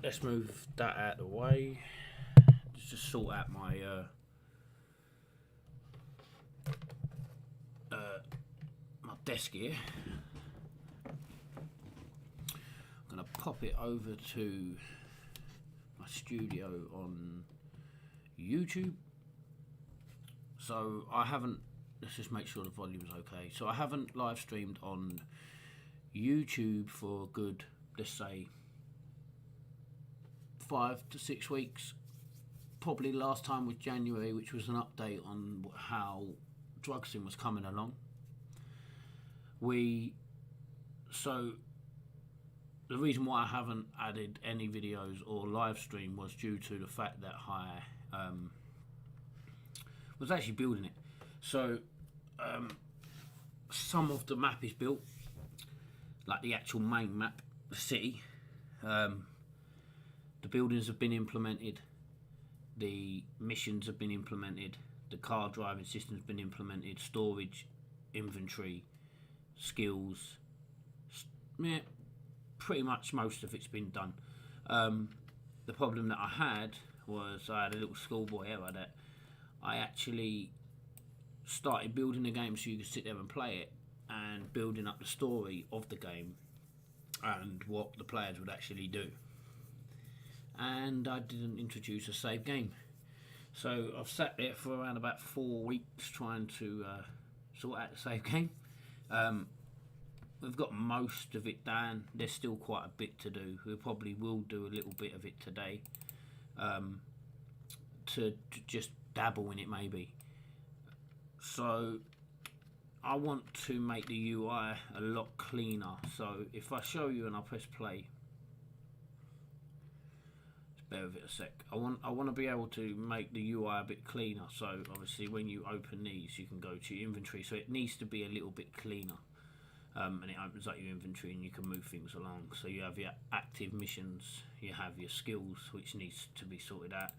Right, let's move that out of the way. Just sort out my my desk here. I'm gonna pop it over to my studio on YouTube. So I haven't. Let's just make sure the volume's okay. So I haven't live streamed on YouTube for a good, let's say, 5 to 6 weeks. Probably last time was January, which was an update on how Drugsin was coming along. So the reason why I haven't added any videos or live stream was due to the fact that I was actually building it. So some of the map is built, like the actual main map, the city. The buildings have been implemented, the missions have been implemented, the car driving system has been implemented, storage, inventory, skills, yeah, pretty much most of it's been done. The problem that I had was I had a little schoolboy error that I actually started building the game so you could sit there and play it, and building up the story of the game and what the players would actually do. And I didn't introduce a save game. So I've sat there for around about 4 weeks trying to sort out the save game. We've got most of it done. There's still quite a bit to do. We probably will do a little bit of it today, to just dabble in it maybe. So I want to make the UI a lot cleaner. So if I show you and I press play, bear with it a sec. I want to be able to make the UI a bit cleaner. So obviously when you open these, you can go to your inventory. So it needs to be a little bit cleaner, and it opens up your inventory and you can move things along. So you have your active missions, you have your skills, which needs to be sorted out,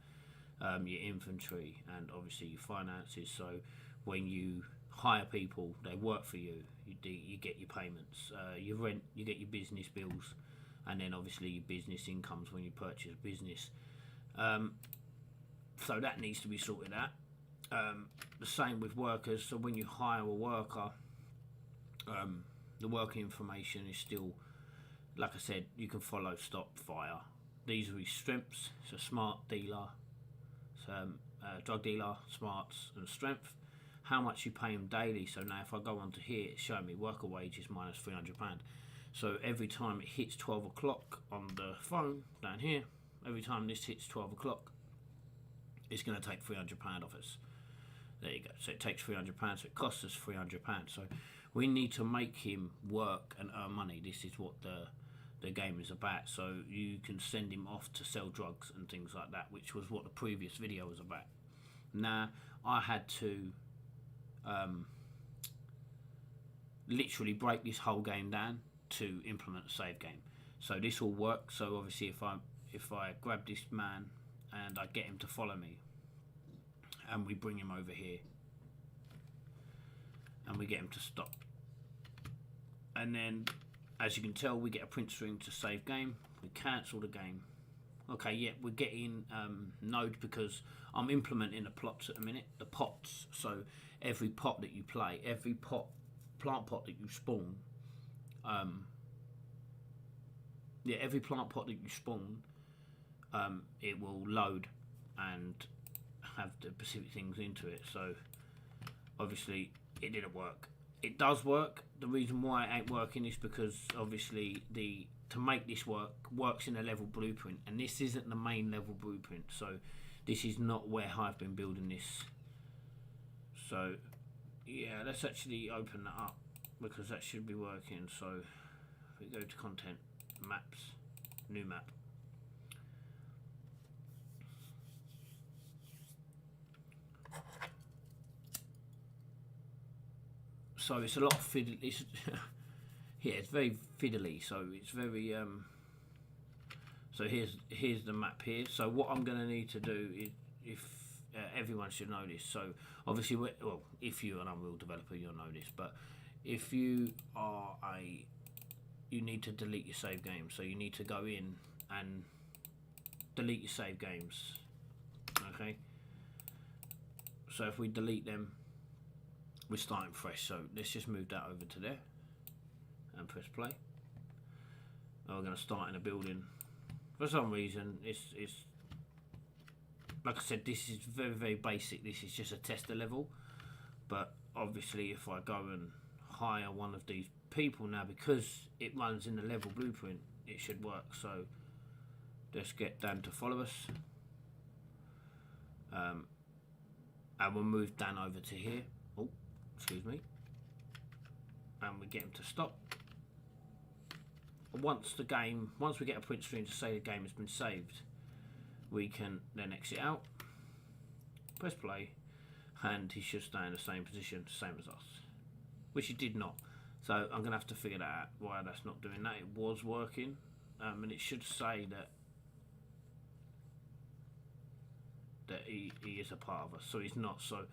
your inventory, and obviously your finances. So when you hire people, they work for you. You get your payments, your rent, you get your business bills, and then obviously your business incomes when you purchase a business. So that needs to be sorted out. The same with workers. So when you hire a worker, the working information is still, like I said, you can follow, stop, fire. These are his strengths. So smart dealer, drug dealer, smarts, and strength. How much you pay him daily. So now if I go onto here, it's showing me worker wages minus £300. So every time it hits 12 o'clock on the phone down here, every time this hits 12 o'clock, it's going to take £300 off us. There you go. So it takes £300, so it costs us £300. So we need to make him work and earn money. This is what the game is about. So you can send him off to sell drugs and things like that, which was what the previous video was about. Now, I had to literally break this whole game down to implement a save game. So this will work. So obviously if I grab this man and I get him to follow me, and we bring him over here and we get him to stop, and then as you can tell we get a print string to save game. We cancel the game. Okay, yeah, we're getting node because I'm implementing the plots at the minute, the pots. So every pot that you play, every plant pot that you spawn, every plant pot that you spawn, it will load and have the specific things into it. So obviously it didn't work. It does work. The reason why it ain't working is because obviously to make this works in a level blueprint, and this isn't the main level blueprint. So this is not where I've been building this. So yeah, let's actually open that up because that should be working. So if we go to content, maps, new map. So it's a lot of fiddly. Yeah, it's very fiddly. So it's very so here's the map here. So what I'm going to need to do is, if everyone should know this. So obviously, well, if you're an Unreal developer, you'll know this. But if you are you need to delete your save game. So you need to go in and delete your save games. Okay, so if we delete them, we're starting fresh. So let's just move that over to there and press play. And we're going to start in a building. For some reason, it's like I said, this is very basic. This is just a tester level, but obviously if I go and hire one of these people now, because it runs in the level blueprint, it should work. So let's get Dan to follow us, and we'll move Dan over to here. Oh, excuse me. And we get him to stop. Once we get a print screen to say the game has been saved, we can then exit out, press play, and he should stay in the same position, same as us, which he did not. So I'm going to have to figure that out, why that's not doing that. It was working, and it should say that he is a part of us, so he's not. So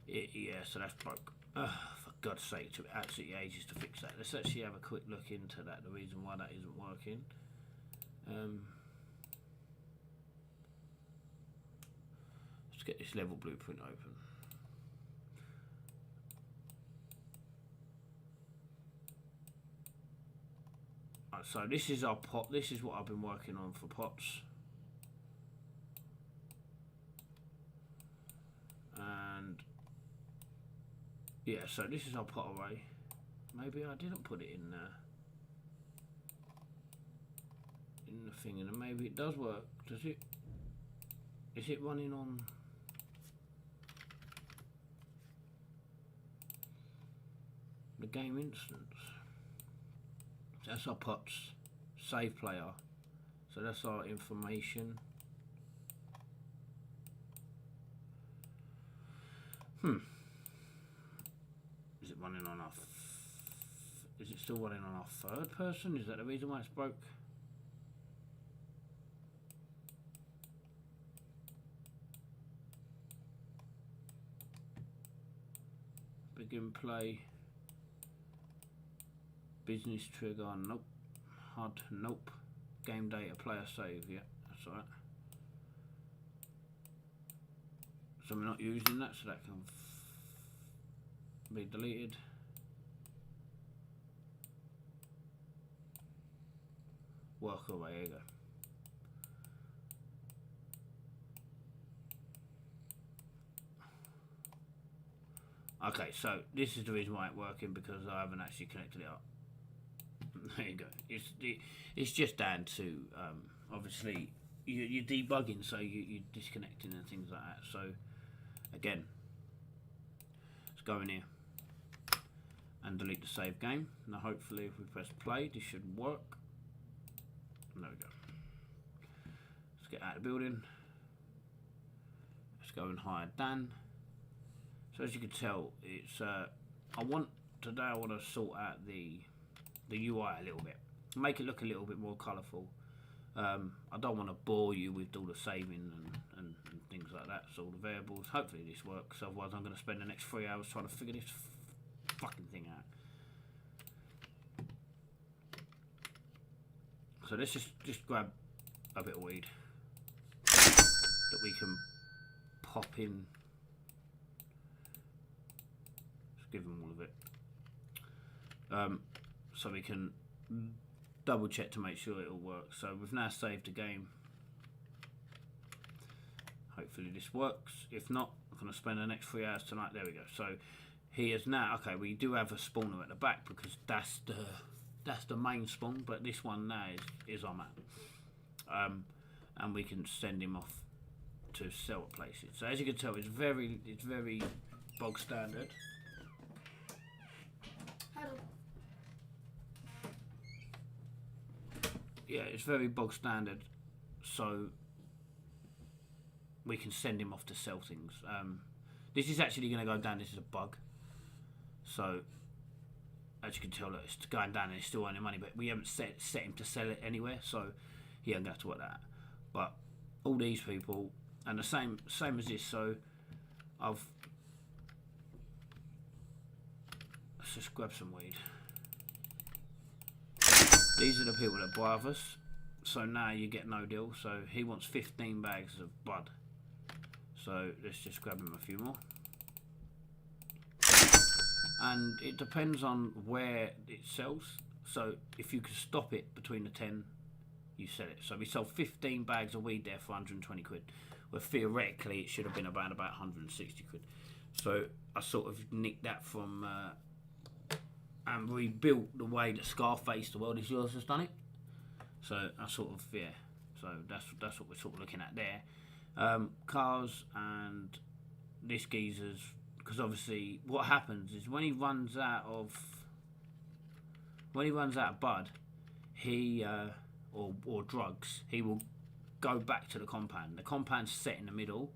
yeah, so that's broke. For God's sake, it took absolutely ages to fix that. Let's actually have a quick look into that, the reason why that isn't working. Let's get this level blueprint open. Right, so this is our pot. This is what I've been working on for pots. And yeah, so this is our pot array. Maybe I didn't put it in there, in the thing, and maybe it does work. Does it? Is it running on? The game instance. That's our pots save player. So that's our information. Is it running on our? Is it still running on our third person? Is that the reason why it's broke? Begin play. Business trigger, nope. HUD, nope. Game data, player save, yeah, that's alright. So we're not using that, so that can be deleted. Work away, there you go. Okay, so this is the reason why it's working, because I haven't actually connected it up. There you go. It's just down to obviously you're debugging, so you're disconnecting and things like that. So again, let's go in here and delete the save game. Now hopefully if we press play, this should work. There we go. Let's get out of the building. Let's go and hire Dan. So as you can tell, it's I want to sort out the UI a little bit, make it look a little bit more colourful. I don't want to bore you with all the saving and things like that, so all the variables. Hopefully this works, otherwise I'm going to spend the next 3 hours trying to figure this fucking thing out. So let's just grab a bit of weed that we can pop in. Just give them all of it. So we can double check to make sure it all works. So we've now saved the game. Hopefully this works. If not, I'm going to spend the next 3 hours tonight. There we go. So he is now, okay, we do have a spawner at the back because that's the main spawn, but this one now is our man. And we can send him off to sell at places. So as you can tell, it's very bog standard. Yeah, it's very bog standard, so we can send him off to sell things. This is actually going to go down. This is a bug, so as you can tell, it's going down and it's still earning money, but we haven't set him to sell it anywhere, so he ain't going to have to work that out. But all these people, and the same as this, so let's just grab some weed. These are the people that buy of us. So now you get no deal. So he wants 15 bags of bud. So let's just grab him a few more. And it depends on where it sells. So if you can stop it between the 10, you sell it. So we sold 15 bags of weed there for 120 quid. Well, theoretically it should have been about 160 quid. So I sort of nicked that from and rebuilt the way that Scarface, The World Is Yours, has done it. So I sort of, yeah. So that's what we're sort of looking at there. Cars and this geezer's, because obviously what happens is when he runs out of bud, he or drugs, he will go back to the compound. The compound's set in the middle.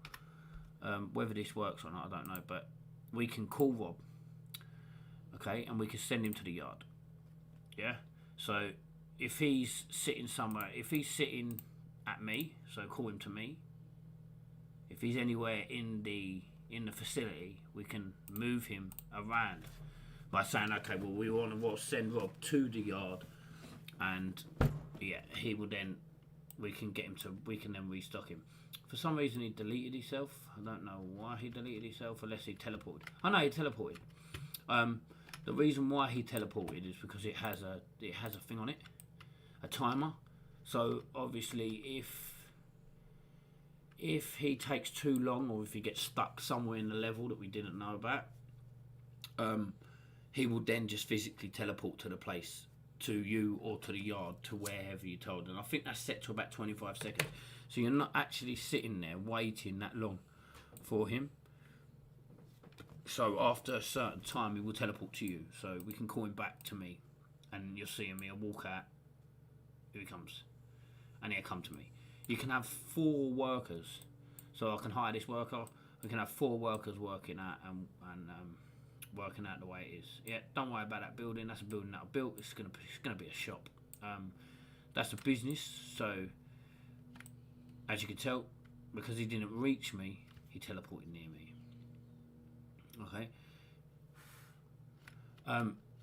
Whether this works or not, I don't know, but we can call Rob, okay, and we can send him to the yard. Yeah. So if he's sitting somewhere, if he's sitting at me, so call him to me. If he's anywhere in the facility, we can move him around by saying, okay, well, we want to send Rob to the yard, and yeah, he will then, we can then restock him. For some reason he deleted himself. I don't know why he deleted himself, unless he teleported. I know he teleported. The reason why he teleported is because it has a thing on it, a timer. So obviously if he takes too long, or if he gets stuck somewhere in the level that we didn't know about, he will then just physically teleport to the place, to you or to the yard, to wherever you told. And I think that's set to about 25 seconds. So you're not actually sitting there waiting that long for him. So after a certain time, he will teleport to you. So we can call him back to me, and you'll see him. He'll walk out. Here he comes, and he'll come to me. You can have 4 workers. So I can hire this worker. We can have 4 workers working out and working out the way it is. Yeah, don't worry about that building. That's a building that I built. It's gonna be a shop. That's a business. So as you can tell, because he didn't reach me, he teleported near me. Okay.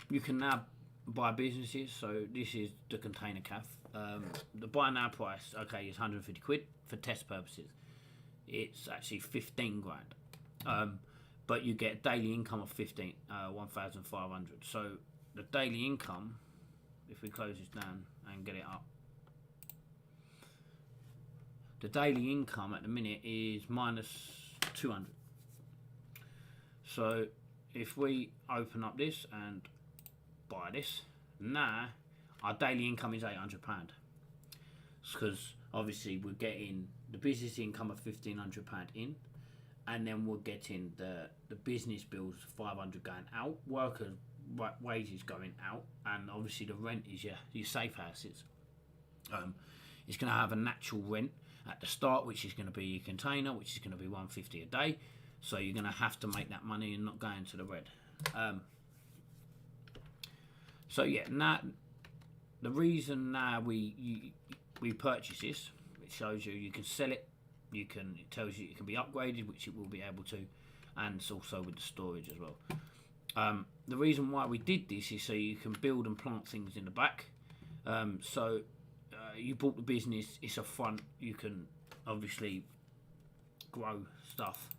You can now buy businesses. So this is the container cafe. The buy now price, okay, is 150 quid for test purposes. It's actually 15 grand. But you get daily income of 1,500. So the daily income, if we close this down and get it up, the daily income at the minute is minus 200. So if we open up this and buy this, now our daily income is £800. Because obviously we're getting the business income of £1,500 in, and then we're getting the business bills 500 going out, worker wages going out, and obviously the rent is your safe houses. It's going to have a natural rent at the start, which is going to be your container, which is going to be 150 a day. So you're going to have to make that money and not go into the red. So yeah, now the reason now we purchase this, it shows you can sell it. It tells you it can be upgraded, which it will be able to, and it's also with the storage as well. The reason why we did this is so you can build and plant things in the back. You bought the business, it's a front, you can obviously grow stuff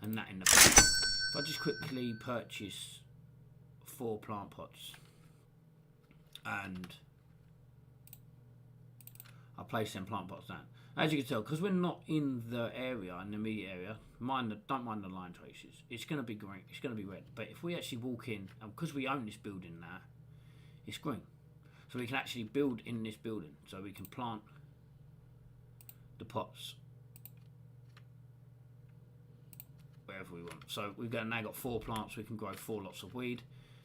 and that in the back. If I just quickly purchase 4 plant pots and I place them plant pots down. As you can tell, because we're not in the area, in the immediate area, don't mind the line traces. It's going to be green, it's going to be red. But if we actually walk in, and because we own this building now, it's green. So we can actually build in this building. So we can plant the pots wherever we want. So we've now got 4 plants, we can grow 4 lots of weed.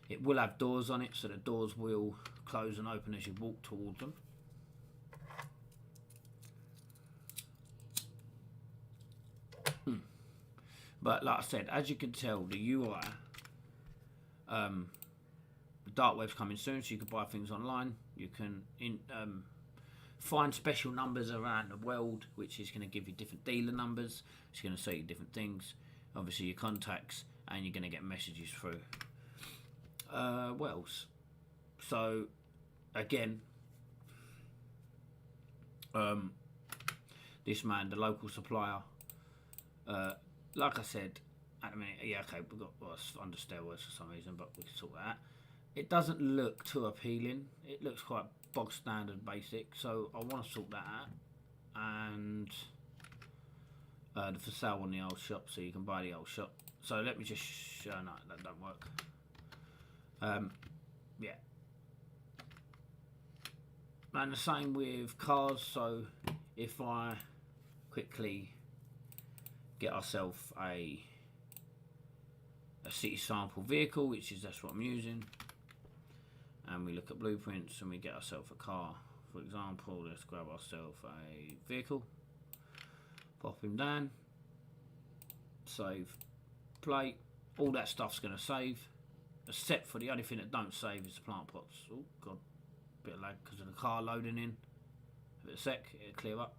It will have doors on it, so the doors will close and open as you walk towards them. But like I said, as you can tell, the UI, the dark web's coming soon, so you can buy things online. You can find special numbers around the world, which is going to give you different dealer numbers. It's going to show you different things. Obviously your contacts, and you're going to get messages through. What else? So again, This man, the local supplier, like I said, at the minute, yeah, okay, we've got under steroids for some reason, but we can sort that out. It doesn't look too appealing. It looks quite bog standard basic, so I want to sort that out. And the for sale on the old shop, so you can buy the old shop. So let me just show. No, that don't work. Yeah. And the same with cars. So if I quickly get ourselves a city sample vehicle, which is that's what I'm using, and we look at blueprints and we get ourselves a car, for example, let's grab ourselves a vehicle, pop him down, save, play, all that stuff's going to save, except for the only thing that don't save is the plant pots. Oh god, bit of lag because of the car loading in. A bit of sec, it'll clear up.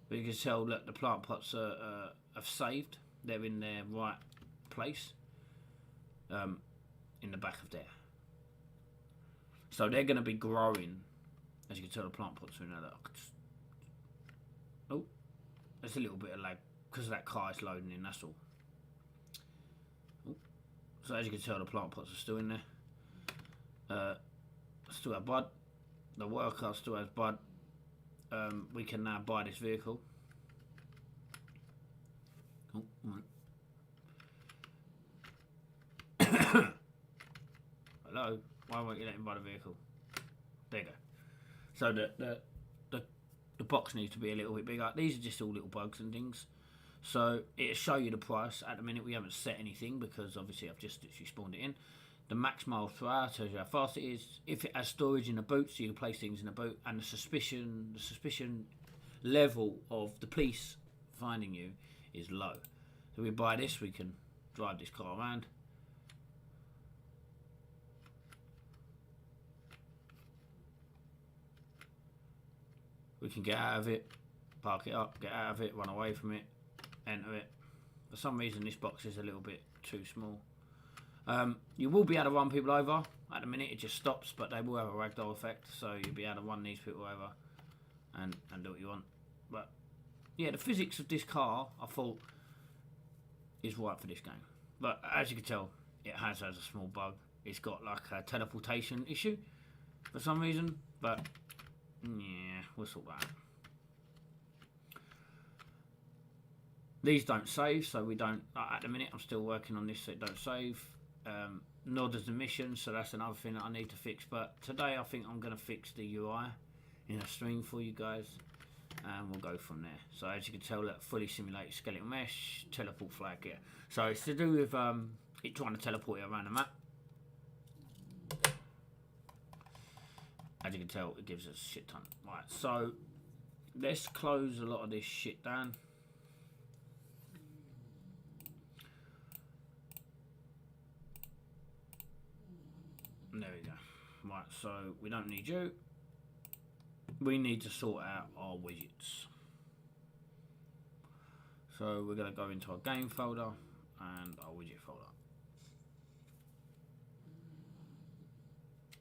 But you can tell that the plant pots have saved. They're in their right place, in the back of there. So they're going to be growing. As you can tell, the plant pots are in there. Oh, there's a little bit of lag because of that car is loading in, that's all. Oh. So as you can tell, the plant pots are still in there. Still have bud. The worker still has bud. We can now buy this vehicle. Oh, right. Hello, why won't you let him buy the vehicle? There you go. So the box needs to be a little bit bigger. These are just all little bugs and things. So it'll show you the price. At the minute we haven't set anything because obviously I've just literally spawned it in. The max miles per hour tells you how fast it is. If it has storage in the boot, so you can place things in the boot, and the suspicion level of the police finding you is low. So we buy this, we can drive this car around. We can get out of it, park it up, get out of it, run away from it, enter it. For some reason this box is a little bit too small. You will be able to run people over. At the minute it just stops, but they will have a ragdoll effect, so you'll be able to run these people over and do what you want. But yeah, the physics of this car I thought is right for this game. But as you can tell, it has a small bug. It's got like a teleportation issue for some reason, but yeah, we'll sort that out. These don't save, so we don't, at the minute I'm still working on this so it don't save. Nor does the mission, so that's another thing that I need to fix. But today I think I'm going to fix the UI in a stream for you guys, and we'll go from there. So as you can tell, that fully simulated skeletal mesh, teleport flag here. So it's to do with it trying to teleport you around the map. As you can tell, it gives us a shit ton. Right, so let's close a lot of this shit down. There we go. Right, so we don't need you. We need to sort out our widgets. So we're going to go into our game folder and our widget folder.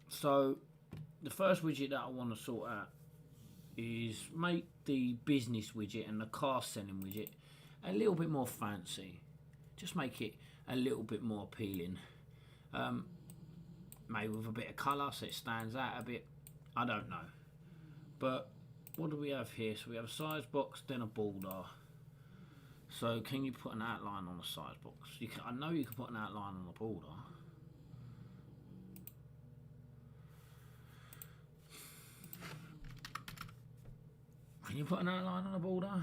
So the first widget that I want to sort out is make the business widget and the car selling widget a little bit more fancy. Just make it a little bit more appealing. Maybe with a bit of colour so it stands out a bit. I don't know. But what do we have here? So we have a size box, then a Bulldog. So can you put an outline on the size box? You can, I know you can put an outline on the Bulldog. Can you put an outline on a Bulldog?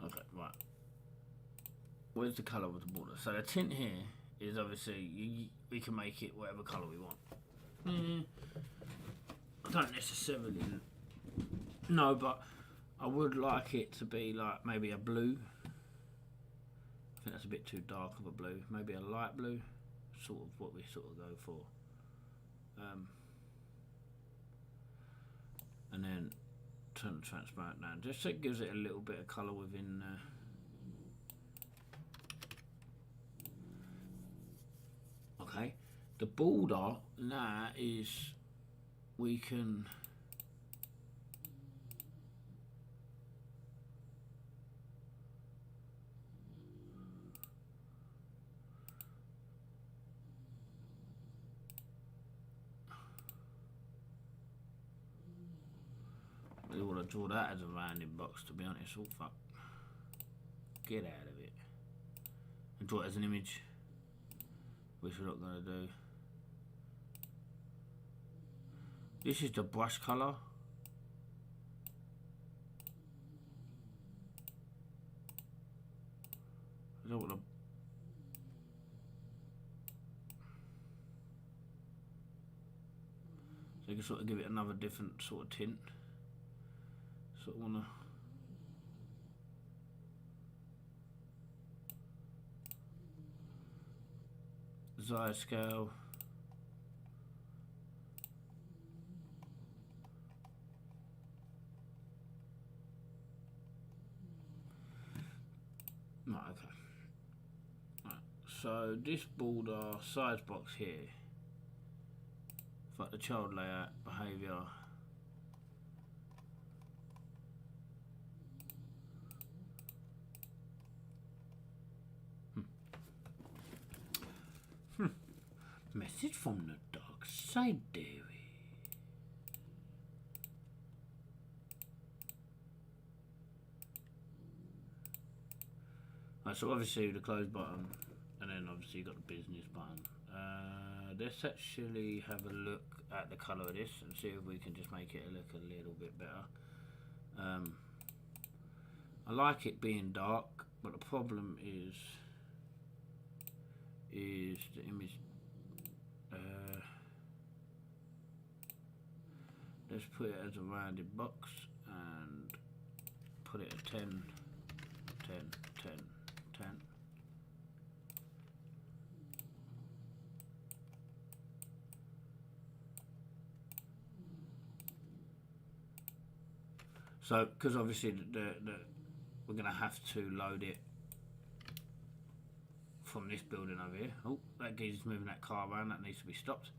Okay, right. Where's the colour of the border? So the tint here is obviously, we can make it whatever colour we want. I don't necessarily know, but I would like it to be like maybe a blue. I think that's a bit too dark of a blue. Maybe a light blue, sort of what we sort of go for. And then turn the transparent down, just so it gives it a little bit of colour within The border now is we can I really want to draw that as a rounding box, to be honest. Oh fuck. Get out of it. And draw it as an image, which we're not going to do. This is the brush colour. I don't want to. So you can sort of give it another different sort of tint. Sort of want to. Zaya scale. Right, okay. Right, so this border size box here, like the child layout, behaviour. Message from the dark side, dearie. Right, so obviously the close button, and then obviously you got the business button. Let's actually have a look at the colour of this and see if we can just make it look a little bit better. I like it being dark, but the problem is the image. Let's put it as a rounded box and put it at 10, 10, 10, 10. So, because obviously we're going to have to load it from this building over here. Oh, that geezer's moving that car around. That needs to be stopped.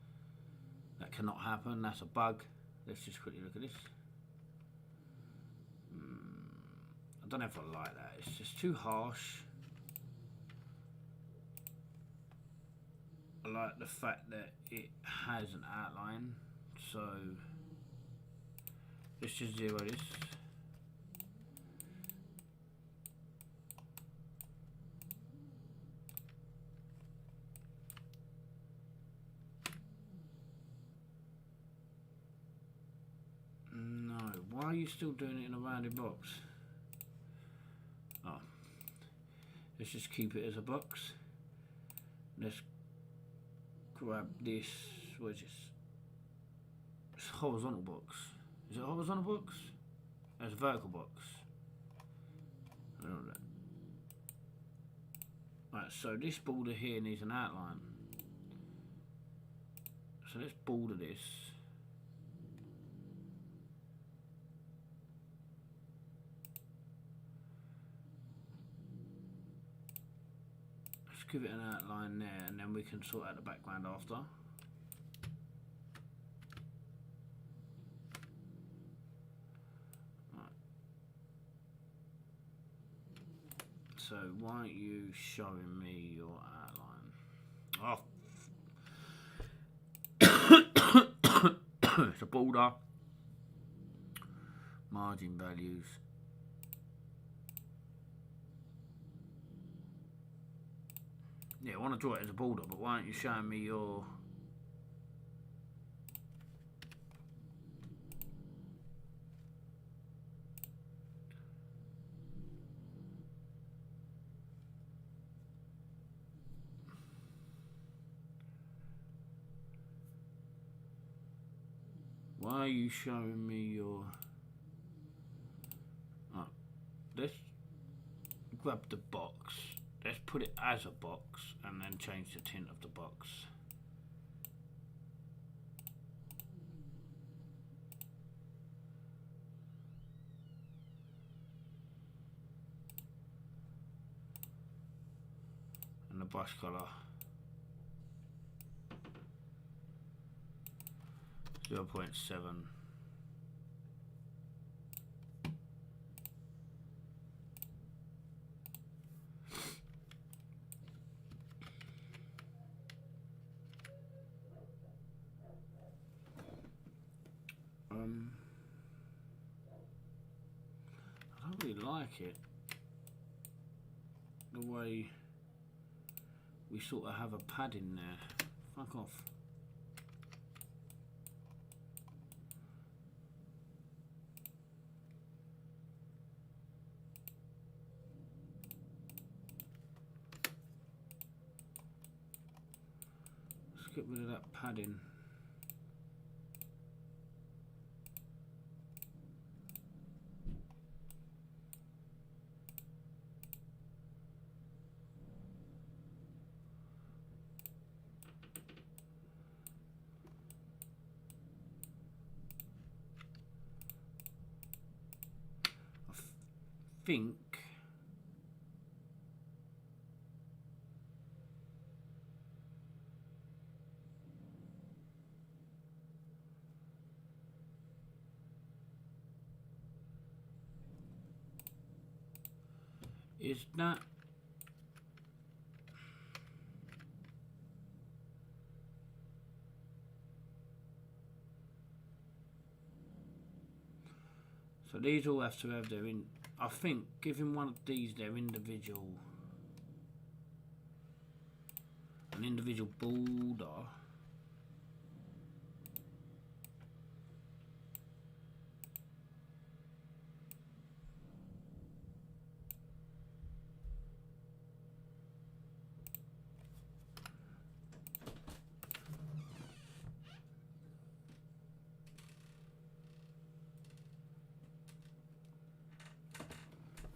That cannot happen. That's a bug. Let's just quickly look at this. I don't know if I like that. It's just too harsh. I like the fact that it has an outline. So let's just zero this. No, why are you still doing it in a rounded box? Oh, let's just keep it as a box. Let's grab this. What is this? It's a horizontal box. Is it a horizontal box? It's a vertical box. I don't know that. Right, so this border here needs an outline. So let's border this. Let's give it an outline there, and then we can sort out the background after. So why aren't you showing me your outline? Oh, it's a border. Margin values. Yeah, I want to draw it as a border, but why aren't you showing me your... Why are you showing me your... Oh, let's grab the box. Let's put it as a box and then change the tint of the box. And the brush colour. 0.7. I don't really like it, the way we sort of have a pad in there. Fuck off. Let's get rid of that padding. Think is that so these all have to have their in. I think giving one of these their individual, an individual border.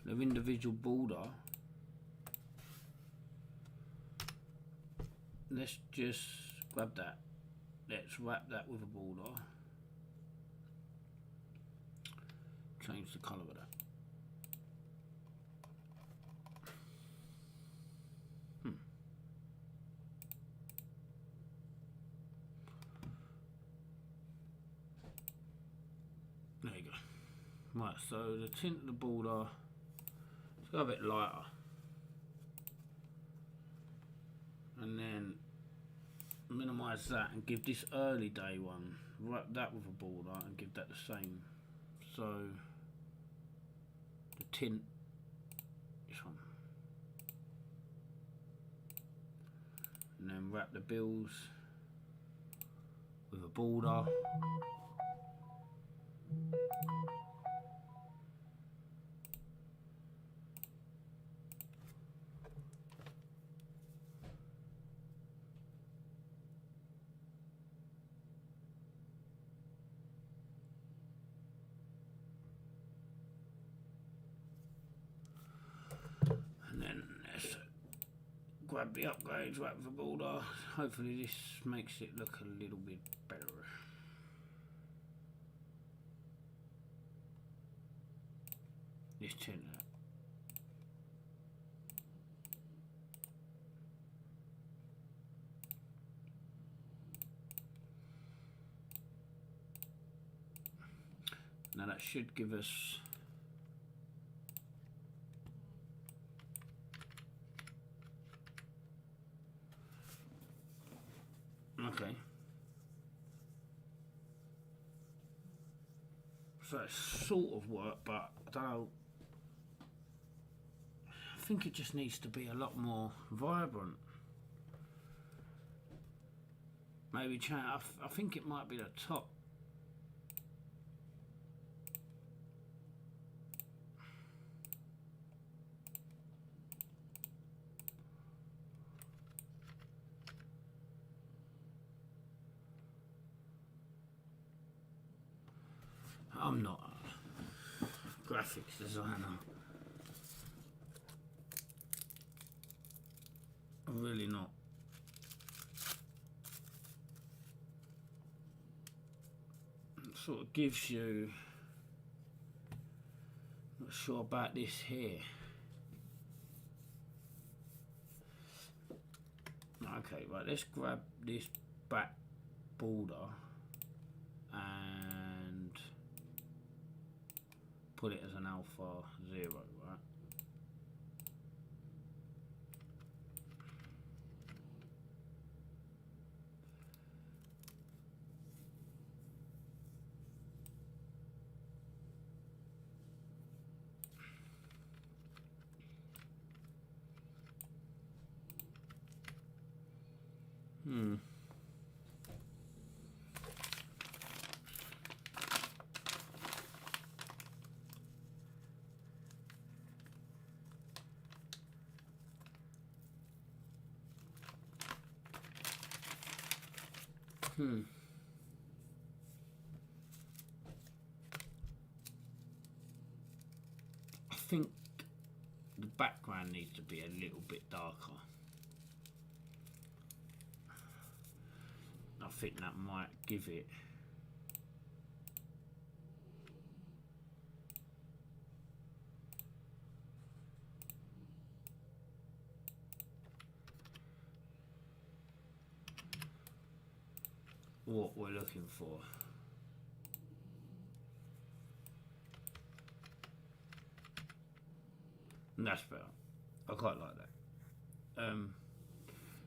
Their individual border. Let's just grab that. Let's wrap that with a border. Change the colour of that. There you go. Right, so the tint of the border, let's go a bit lighter. And then minimise that and give this early day one, wrap that with a border and give that the same. So the tint, this one. And then wrap the bills with a border. And then let's grab the upgrades, wrap the border. Hopefully this makes it look a little bit better. This tint. Now that should give us okay. So it's sort of work, but I don't know. I think it just needs to be a lot more vibrant. Maybe change. I think it might be the top. I'm not a graphics designer. I'm really not. It sort of gives you, not sure about this here. Okay, right, let's grab this back border and put it as an alpha 0, right? I think the background needs to be a little bit darker. I think that might give it what we're looking for. And that's better. I quite like that.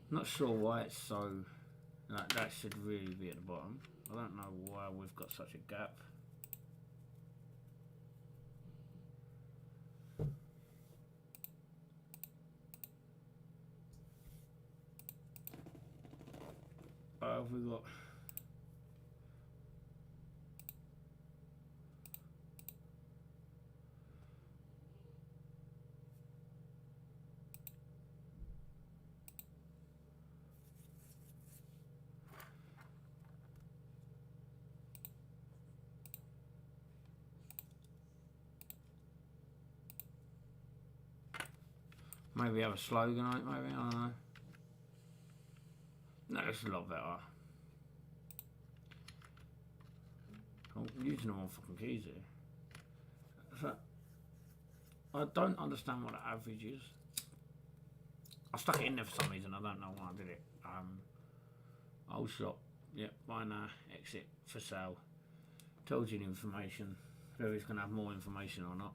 Not sure why it's so, like, that should really be at the bottom. I don't know why we've got such a gap. Have we got? Maybe have a slogan on it, maybe, I don't know. No, it's a lot better. I'm using the wrong fucking keys here. So, I don't understand what the average is. I stuck it in there for some reason, I don't know why I did it. Old shop, yep, buy now, exit, for sale. Tells you the information, whether it's going to have more information or not.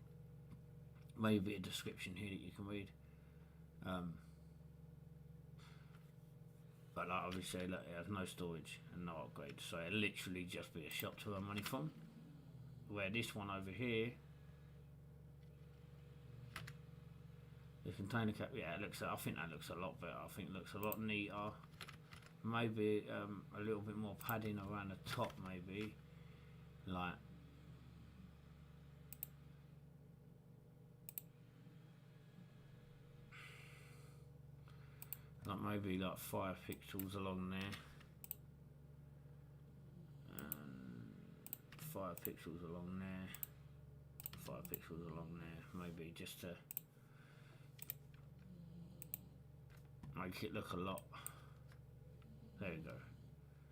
Maybe a description here that you can read. But like obviously, look, it has no storage and no upgrades, so it'll literally just be a shop to earn money from. Where this one over here, the container cap, yeah, it looks. I think that looks a lot better. I think it looks a lot neater. Maybe a little bit more padding around the top, maybe like. Like maybe like 5 pixels along there, and 5 pixels along there, 5 pixels along there, maybe just to make it look a lot. There you go.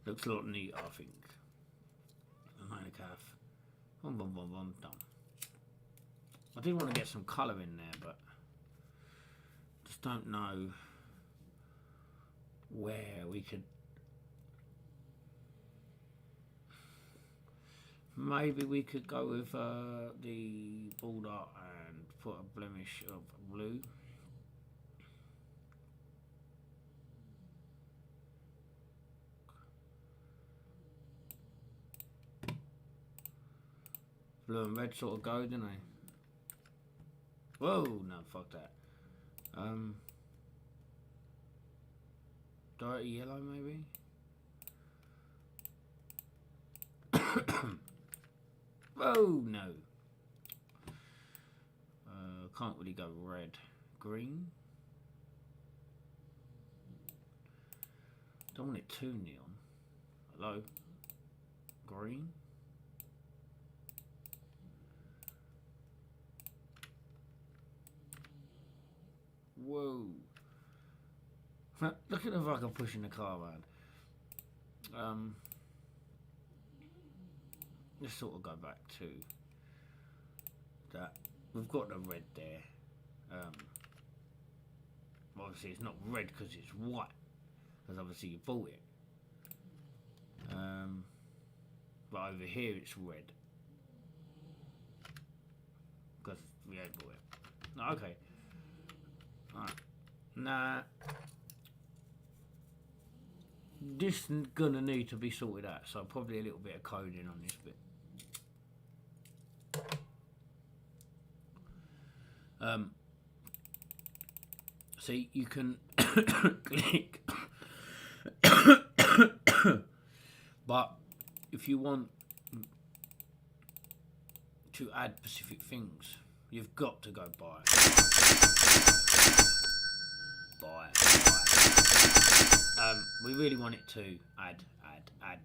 Looks a lot neater, I think. Behind the calf. Boom, boom, boom, boom, done. I did want to get some colour in there, but just don't know where we could. Maybe we could go with the Bulldog and put a blemish of blue. Blue and red sort of go, don't they? Whoa, no, fuck that. Dirty yellow, maybe? Oh, no. Can't really go red. Green? Don't want it too neon. Hello? Green? Whoa. Look at the fucker pushing the car around. Let's sort of go back to that. We've got the red there. Obviously it's not red because it's white, because obviously you bought it. but over here it's red because we ain't bought it. No, okay. Alright. Now this is gonna need to be sorted out, so probably a little bit of coding on this bit. See, you can click, but if you want to add specific things, you've got to go buy. We really want it to add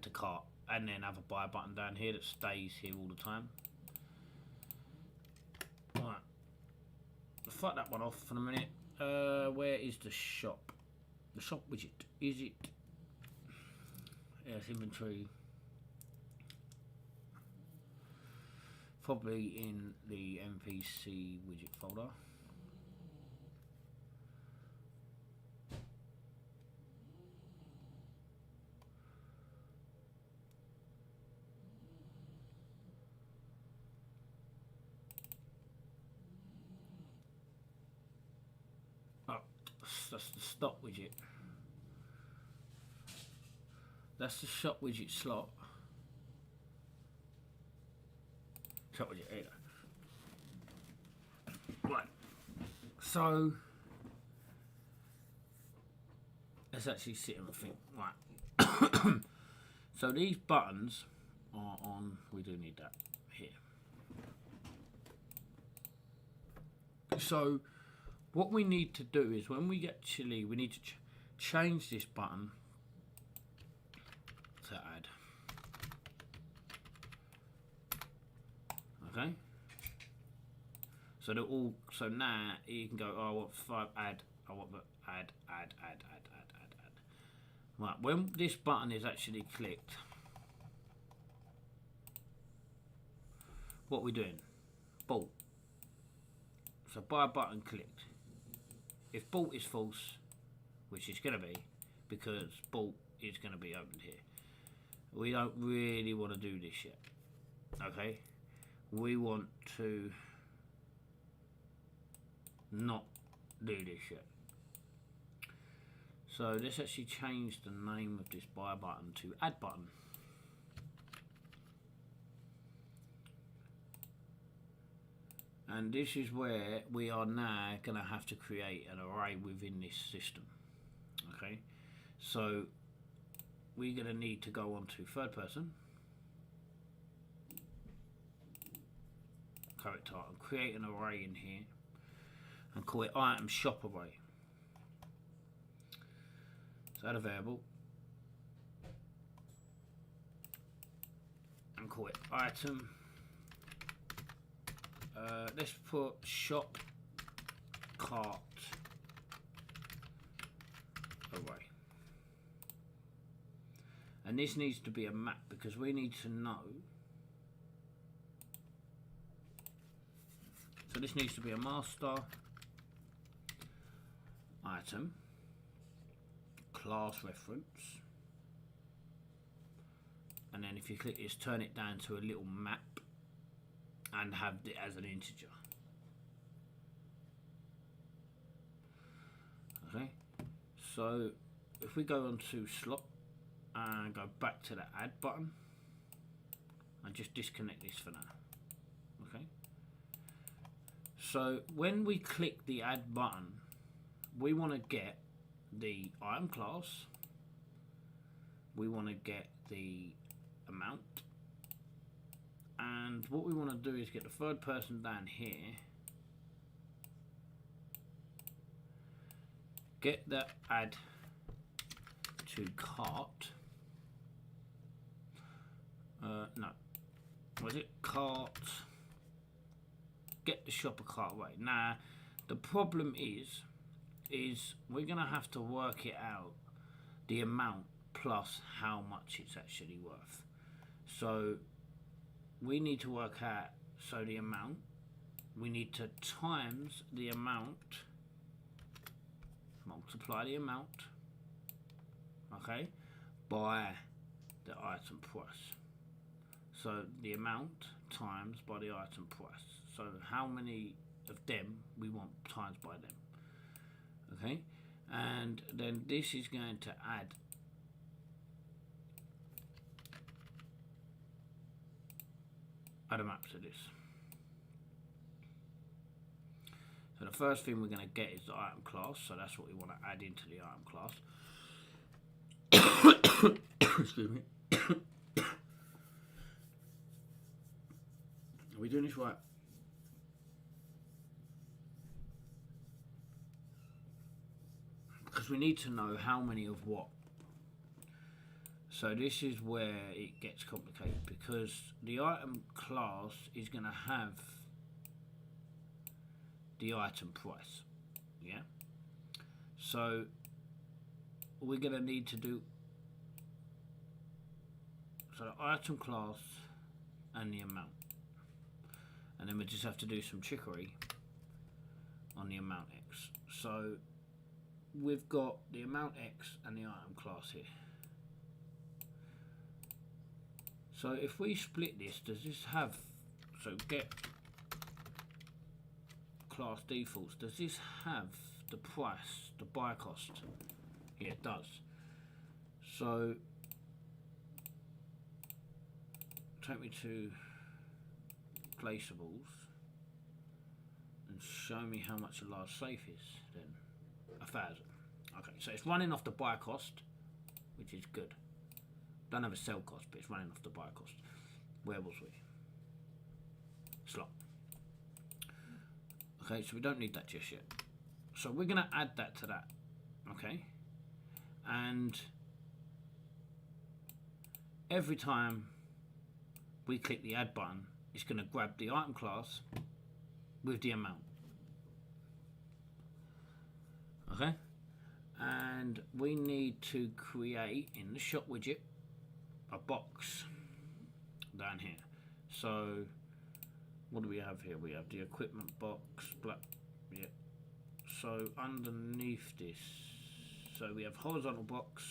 to cart, and then have a buy button down here that stays here all the time. Right, fuck that one off for a minute. Where is the shop? The shop widget. Is it? Yes, inventory. Probably in the NPC widget folder. That's the stock widget. That's the shop widget slot. Shop widget, there you go. Right. So let's actually sit and think. Right. So these buttons are on. We do need that here. So what we need to do is when we we need to change this button to add. Okay. So they're all. So now you can go. Oh, I want 5 add. I want the add. Right. When this button is actually clicked, what we're doing? Bolt. So buy button clicked. If bolt is false, which it's going to be, because bolt is going to be opened here, we don't really want to do this yet. Okay, we want to not do this yet. So let's actually change the name of this buy button to add button. And this is where we are now going to have to create an array within this system. Okay, so we're going to need to go on to third person, character, and create an array in here and call it item shop array. So add a variable and call it item. Let's put shop cart array, and this needs to be a map because we need to know. So this needs to be a master item class reference, and then if you click this, turn it down to a little map and have it as an integer. Okay, so if we go on to slot and go back to the add button and just disconnect this for now. Okay, so when we click the add button, we want to get the item class, we want to get the amount, and what we want to do is get the third person down here, get the add to cart, no, was it cart, get the shopper cart away. Now the problem is we're going to have to work it out, the amount plus how much it's actually worth. So we need to work out, so the amount, we need to times the amount, multiply the amount, okay, by the item price. So the amount times by the item price. So how many of them we want times by them. Okay, and then this is going to add a map to this. So the first thing we're going to get is the item class, so that's what we want to add into the item class. Excuse me. Are we doing this right? Because we need to know how many of what. So this is where it gets complicated, because the item class is going to have the item price, yeah? So we're going to need to do, so the item class and the amount, and then we just have to do some trickery on the amount X. So we've got the amount X and the item class here. So if we split this, does this have, so get class defaults, does this have the price, the buy cost? Yeah, it does. So take me to placeables and show me how much a large safe is then. 1,000. Okay, so it's running off the buy cost, which is good. Don't have a sell cost, but it's running off the buy cost. Where was we? Slot. Okay, so we don't need that just yet. So we're going to add that to that. Okay, and every time we click the add button, it's going to grab the item class with the amount. Okay, and we need to create in the shop widget a box down here. So what do we have here? We have the equipment box, black, yeah. So underneath this, so we have horizontal box,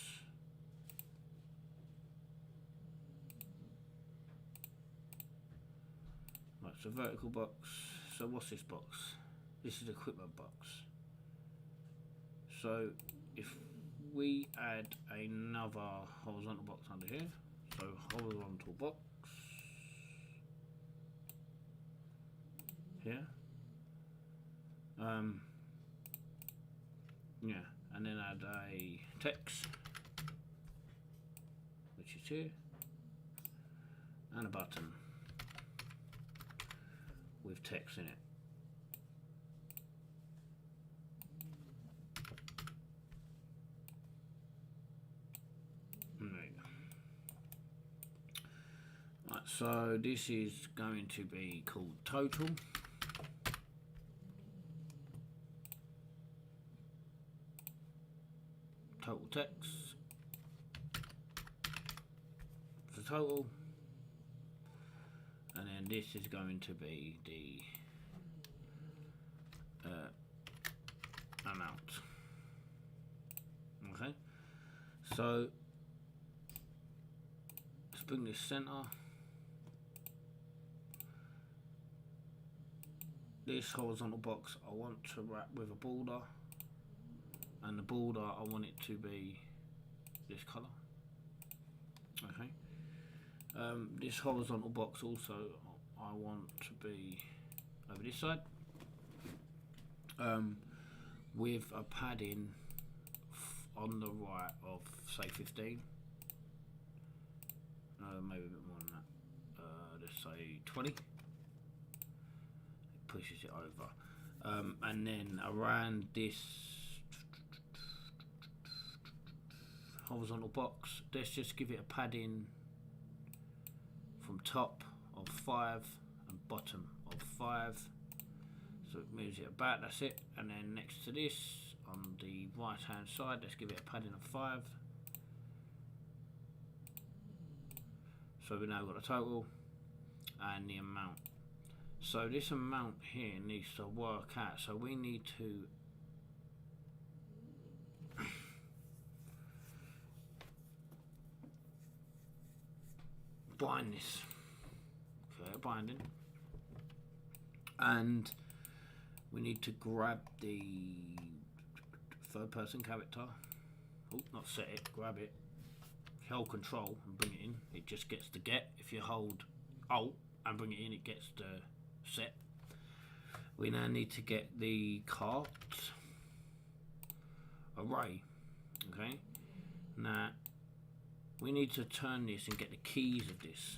right, so vertical box. So what's this box? This is equipment box. So if we add another horizontal box under here, so horizontal box here, yeah, and then add a text, which is here, and a button with text in it. Right, so this is going to be called total. Total text. The total. And then this is going to be the amount. Okay. So let's bring this center. This horizontal box I want to wrap with a border, and the border I want it to be this colour. Okay. This horizontal box also I want to be over this side, with a padding on the right of say 15, maybe a bit more than that, let's say 20. Pushes it over, and then around this horizontal box, let's just give it a padding from top of 5 and bottom of 5, so it moves it about, that's it. And then next to this on the right hand side, let's give it a padding of 5, so we've now got a total and the amount. So this amount here needs to work out, so we need to bind this. the binding, and we need to grab the third person character. Oh, not set it, grab it. If you hold control and bring it in, it just gets the get. If you hold alt and bring it in, it gets the set. We now need to get the cart array. Okay, now we need to turn this and get the keys of this.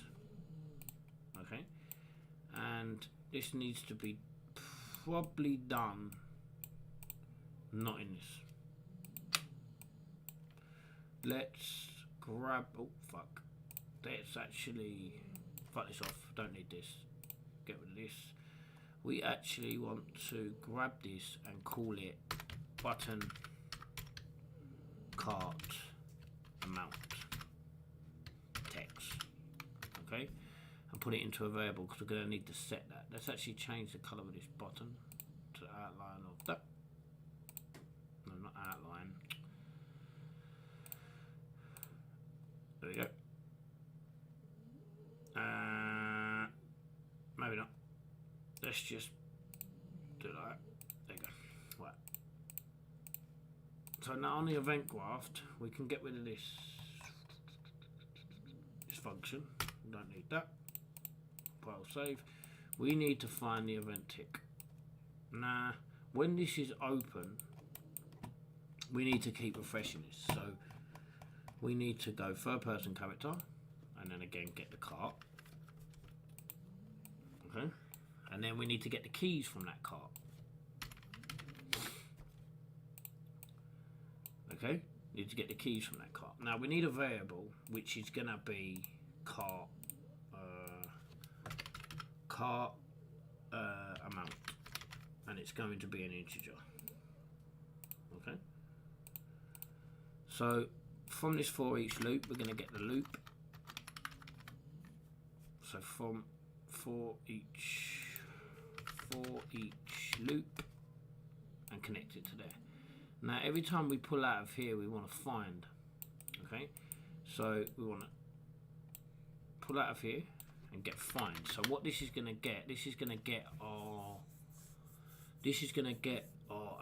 Okay, and this needs to be probably done not in this. Let's grab, oh fuck, let's actually fuck this off, don't need this, get rid of this. We actually want to grab this and call it button cart amount text. Okay, and put it into a variable because we're going to need to set that. Let's actually change the color of this button to the outline of that. No, not outline. There we go. Maybe not. Let's just do that. There you go. Right. So now on the event graph, we can get rid of this function. We don't need that. File save. We need to find the event tick. Now, when this is open, we need to keep refreshing this. So we need to go third person character, and then again get the cart. Okay. And then we need to get the keys from that cart. Okay, need to get the keys from that cart. Now we need a variable which is gonna be cart amount, and it's going to be an integer. Okay. So from this for each loop, we're gonna get the loop. So from for each loop and connect it to there. Now every time we pull out of here we want to find. Okay, so we want to pull out of here and get find. So what this is going to get, this is going to get our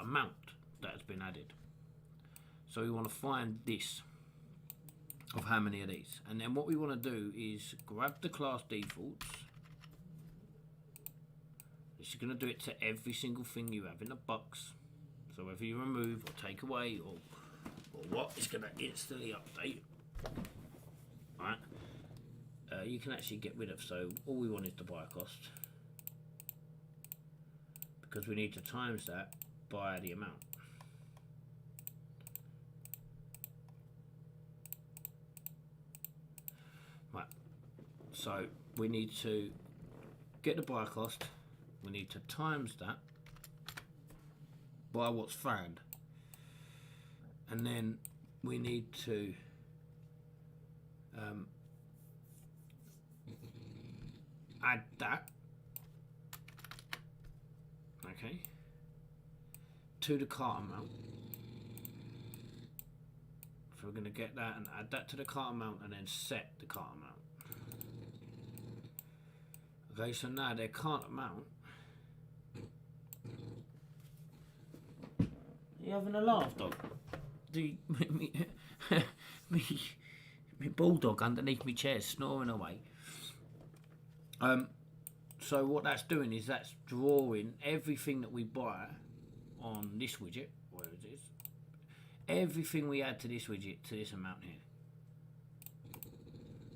amount that has been added. So we want to find this of how many of these, and then what we want to do is grab the class defaults. This is going to do it to every single thing you have in the box. So whether you remove or take away or what, it's going to instantly update. Right? You can actually get rid of. So all we want is the buy cost, because we need to times that by the amount. Right. So we need to get the buy cost. We need to times that by what's found, and then we need to add that, okay, to the cart amount. So we're going to get that and add that to the cart amount and then set the cart amount. Okay, so now their cart amount. You having a laugh, dog? Me Bulldog underneath me chair snoring away. So what that's doing is that's drawing everything that we buy on this widget, where it is, everything we add to this widget to this amount here.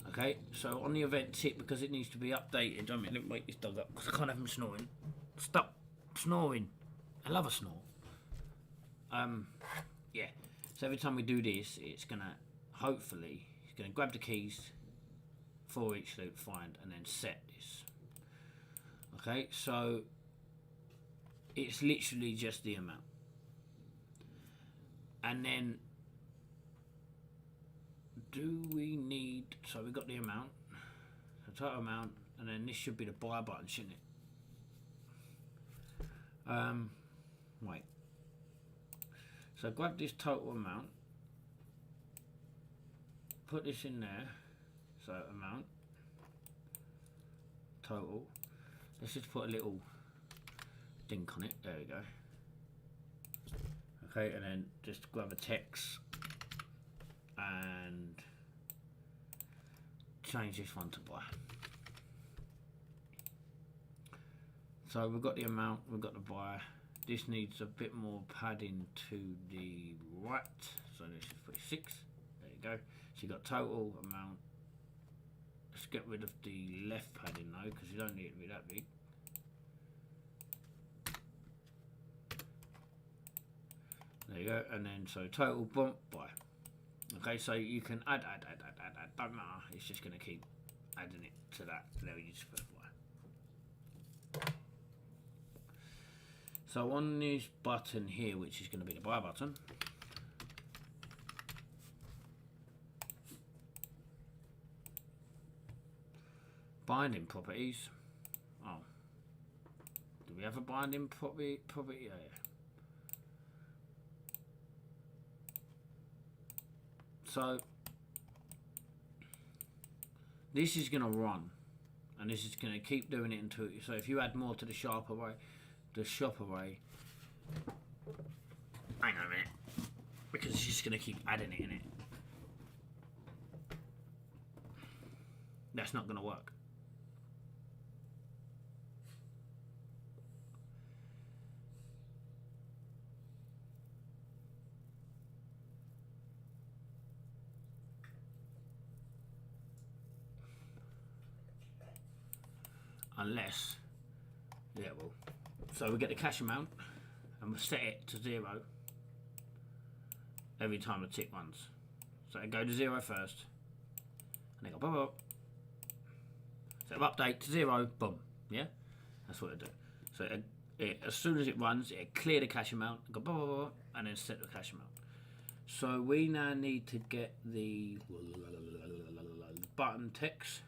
Okay, so on the event tick, because it needs to be updated. I mean, let me wake this dog up because I can't have him snoring. Stop snoring. I love a snore. Yeah. So every time we do this, it's gonna hopefully it's gonna grab the keys for each loop, find, and then set this. Okay, so it's literally just the amount, and then do we need? So we got the amount, the total amount, and then this should be the buy button, shouldn't it? Wait. So grab this total amount, put this in there, so amount, total. Let's just put a little dink on it. There we go. Okay, and then just grab a text and change this one to buy. So we've got the amount, we've got the buy. This needs a bit more padding to the right. So let's just put 6. There you go. So you've got total amount. Let's get rid of the left padding though, because you don't need it to be that big. There you go. And then so total, boom, buy. Okay, so you can add. Don't matter. It's just going to keep adding it to that. There you just put buy. So on this button here, which is going to be the buy button, binding properties. Oh, do we have a binding property? Yeah. So this is going to run, and this is going to keep doing it until. So if you add more to the shop array, hang on a minute, because it's just going to keep adding it in it. That's not going to work. Unless, yeah, well, so we get the cash amount and we'll set it to 0 every time the tick runs. So it go to 0 first, and they go boom, boom. So update to 0, boom. Yeah, that's what it do. So as soon as it runs, it clear the cash amount, go boom, boom, boom, and then set the cash amount. So we now need to get the button text,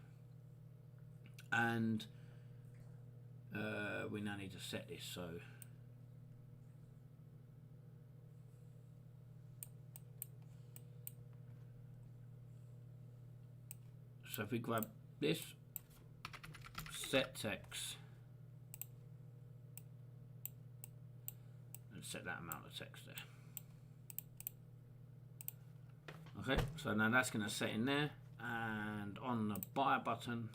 and we now need to set this. So if we grab this, set text, and set that amount of text there. Okay, so now that's going to set in there, and on the buy button,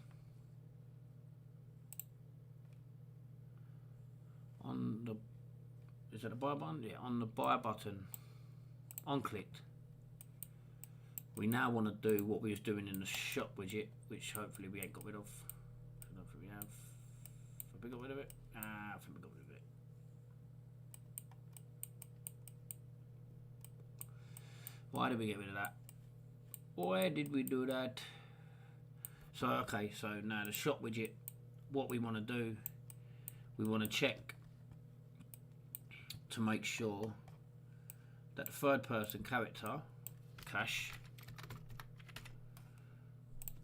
is that a buy button? Yeah, on the buy button, on clicked, we now want to do what we was doing in the shop widget, which hopefully we ain't got rid of. Hopefully we have. Have we got rid of it? I think we got rid of it. Why did we get rid of that? Why did we do that? So okay, so now the shop widget, what we want to do, we want to check to make sure that the third person character cash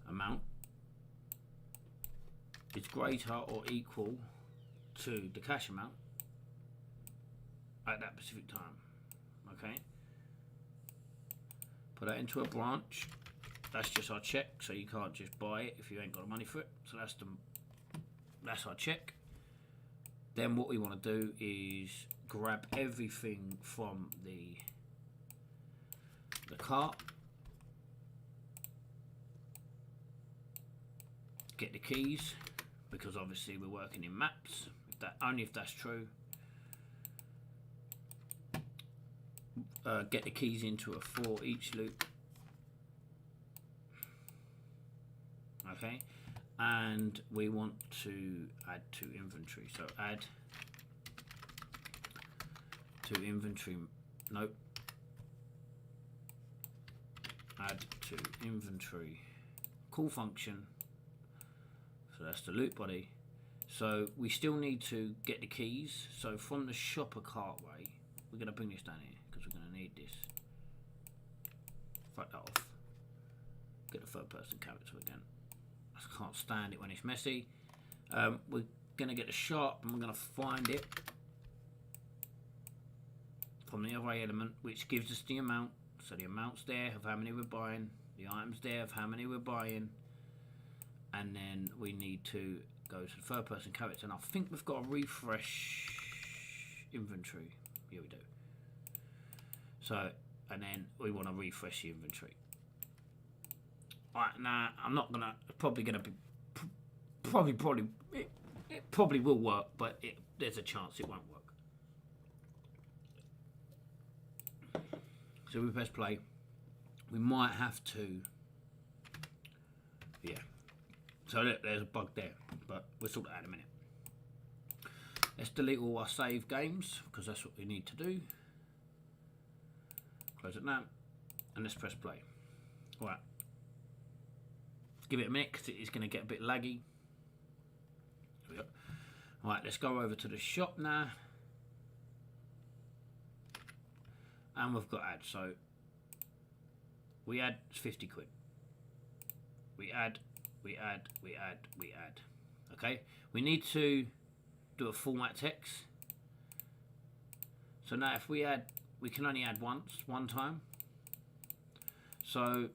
amount is greater or equal to the cash amount at that specific time. Okay, put that into a branch. That's just our check, so you can't just buy it if you ain't got the money for it. So that's our check. Then what we want to do is grab everything from the cart, get the keys, because obviously we're working in maps, only if that's true. Get the keys into a for each loop. Okay, and we want to add to inventory. So add to inventory. Nope. Add to inventory. Call function. So that's the loop body. So we still need to get the keys. So from the shopper cartway, we're going to bring this down here because we're going to need this. Fuck that off. Get the third person character again. I can't stand it when it's messy. We're going to get the shop and we're going to find it from the array element, which gives us the amount. So the amount's there of how many we're buying, the item's there of how many we're buying, and then we need to go to the third person character, and I think we've got to refresh inventory. Yeah, we do. So, and then we want to refresh the inventory. Alright, now I'm not gonna. Probably gonna be. It probably will work, but there's a chance it won't work. So we press play. We might have to. Yeah. So look, there's a bug there, but we'll sort that out in a minute. Let's delete all our save games because that's what we need to do. Close it now, and let's press play. All right. Give it a minute because it's going to get a bit laggy. There we go. All right, let's go over to the shop now, and we've got ads. So we add 50 quid. We add. Okay, we need to do a format text. So now if we add, we can only add one time. So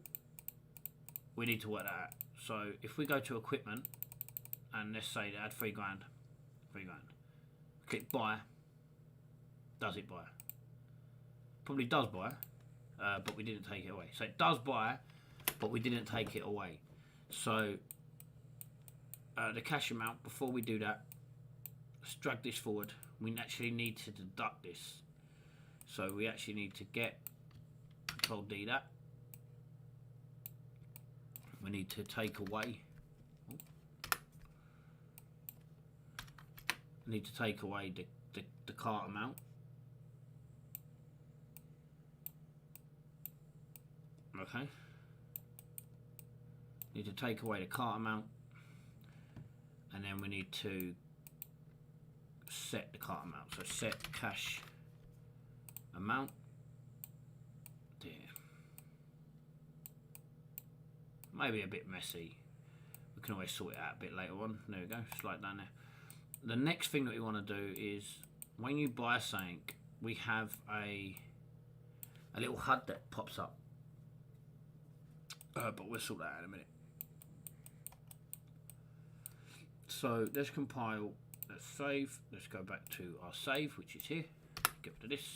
we need to work that out. So if we go to equipment and let's say add 3 grand, click buy. Does it buy? Probably does buy, but we didn't take it away. So it does buy, but we didn't take it away. So the cash amount, before we do that, let's drag this forward. We actually need to deduct this. So we actually need to get Control D that. We need to take away. We need to take away the cart amount. Okay. Need to take away the cart amount, and then we need to set the cart amount. So set cash amount. There. Maybe a bit messy. We can always sort it out a bit later on. There we go. Slide down there. The next thing that we want to do is when you buy something, we have a little HUD that pops up. But we'll sort that out in a minute. So let's compile, let's save, let's go back to our save, which is here. Get rid of this.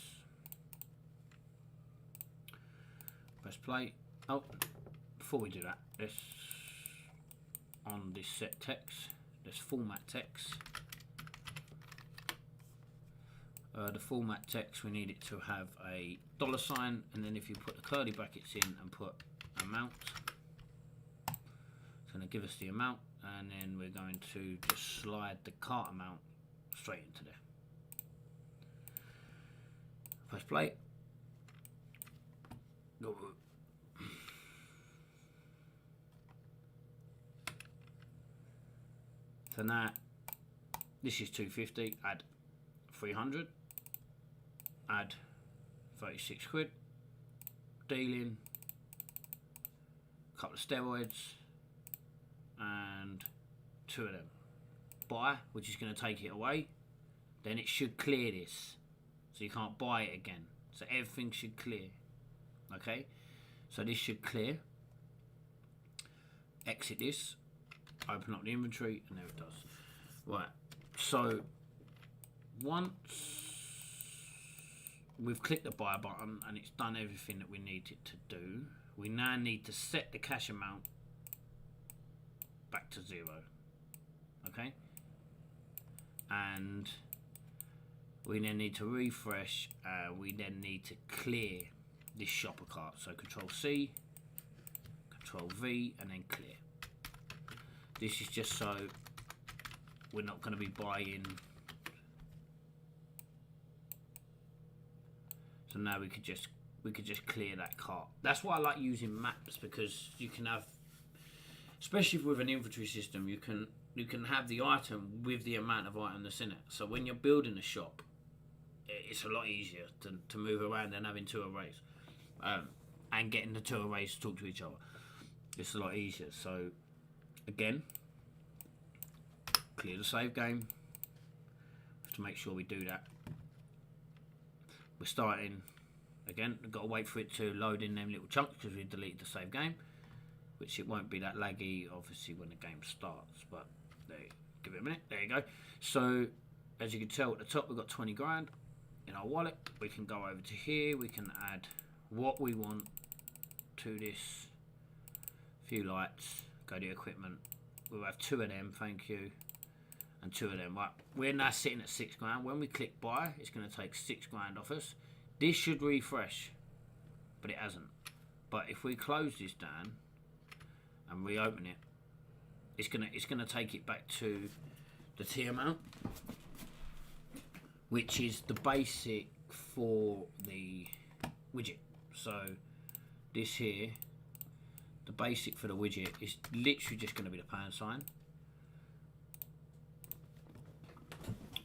Press play. Oh, before we do that, let's, on this set text, let's format text. The format text, we need it to have a $sign, and then if you put the curly brackets in and put amount, it's going to give us the amount, and then we're going to just slide the cart amount straight into there. Press play. Go. So now this is 250. Add 300. Add 36 quid. Dealing. Couple of steroids. And 2 of them. Buy, which is going to take it away. Then it should clear this, so you can't buy it again. So everything should clear. Okay, so this should clear. Exit this. Open up the inventory, and there it does. Right. So once we've clicked the buy button and it's done everything that we need it to do, we now need to set the cash amount back to 0. Okay, and we then need to refresh. We then need to clear this shopper cart. So Control C, Control V, and then clear. This is just so we're not going to be buying. So now we could just clear that cart. That's why I like using maps, because you can have, especially with an inventory system, you can have the item with the amount of item that's in it. So when you're building a shop, it's a lot easier to move around than having 2 arrays, and getting the 2 arrays to talk to each other. It's a lot easier. So again, clear the save game. Have to make sure we do that. We're starting again. We've got to wait for it to load in them little chunks because we deleted the save game, which it won't be that laggy obviously when the game starts, but there, give it a minute. There you go. So as you can tell at the top, we've got 20 grand in our wallet. We can go over to here. We can add what we want to this. Few lights. Go to equipment. We'll have 2 of them. Thank you. And 2 of them. Right. We're now sitting at 6 grand. When we click buy, it's going to take 6 grand off us. This should refresh, but it hasn't. But if we close this down and reopen it, it's gonna take it back to the T amount, which is the basic for the widget. So this here, the basic for the widget is literally just going to be the pound sign.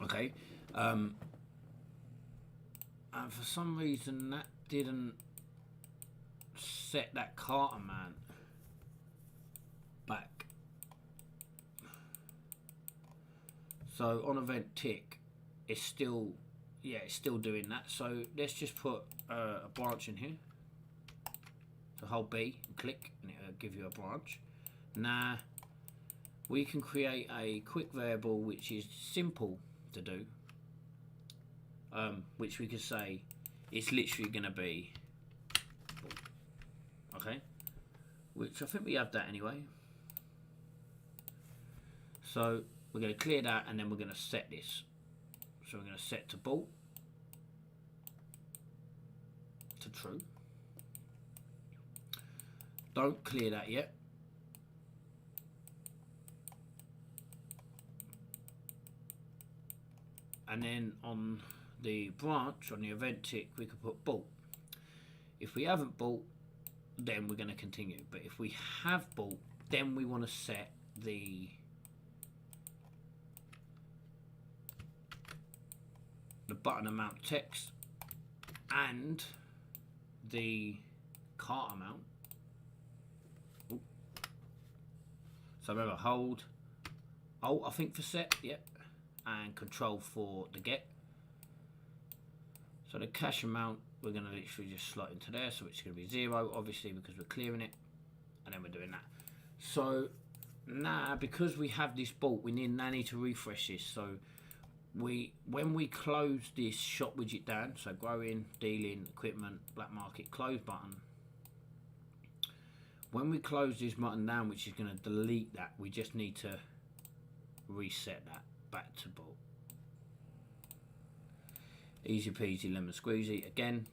Okay. And for some reason that didn't set that cart amount back. So on event tick, it's still, yeah, it's still doing that. So let's just put a branch in here. So hold B and click, and it'll give you a branch. Now we can create a quick variable which is simple to do, which we could say it's literally going to be, okay, which I think we have that anyway. So we're going to clear that, and then we're going to set this. So we're going to set to bolt to true. Don't clear that yet. And then on the branch, on the event tick, we could put bolt. If we haven't bolt, then we're going to continue. But if we have bolt, then we want to set the button amount text and the cart amount. Ooh. So remember, hold Alt, I think, for set, yep, and Control for the get. So the cash amount, we're going to literally just slot into there, so it's going to be 0, obviously, because we're clearing it, and then we're doing that. So now, because we have this bolt, we now need to refresh this. So when we close this shop widget down, so growing, dealing, equipment, black market, close button, when we close this button down, which is going to delete that, we just need to reset that back to bolt. Easy peasy lemon squeezy. Again,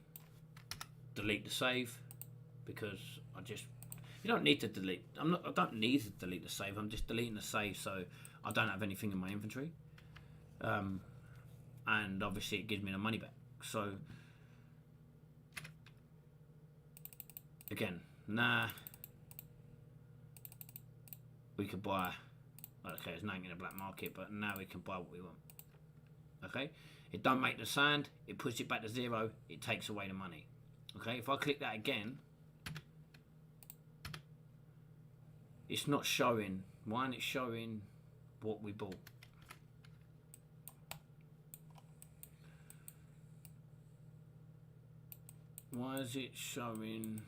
delete the save, because you don't need to delete. I don't need to delete the save. I'm just deleting the save so I don't have anything in my inventory. And obviously it gives me the money back. So again, nah, we could buy, okay, there's nothing in the black market, but now we can buy what we want. Okay, it don't make the sound, it puts it back to 0, it takes away the money. Okay, if I click that again, it's not showing. Why isn't it showing what we bought? Why is it showing?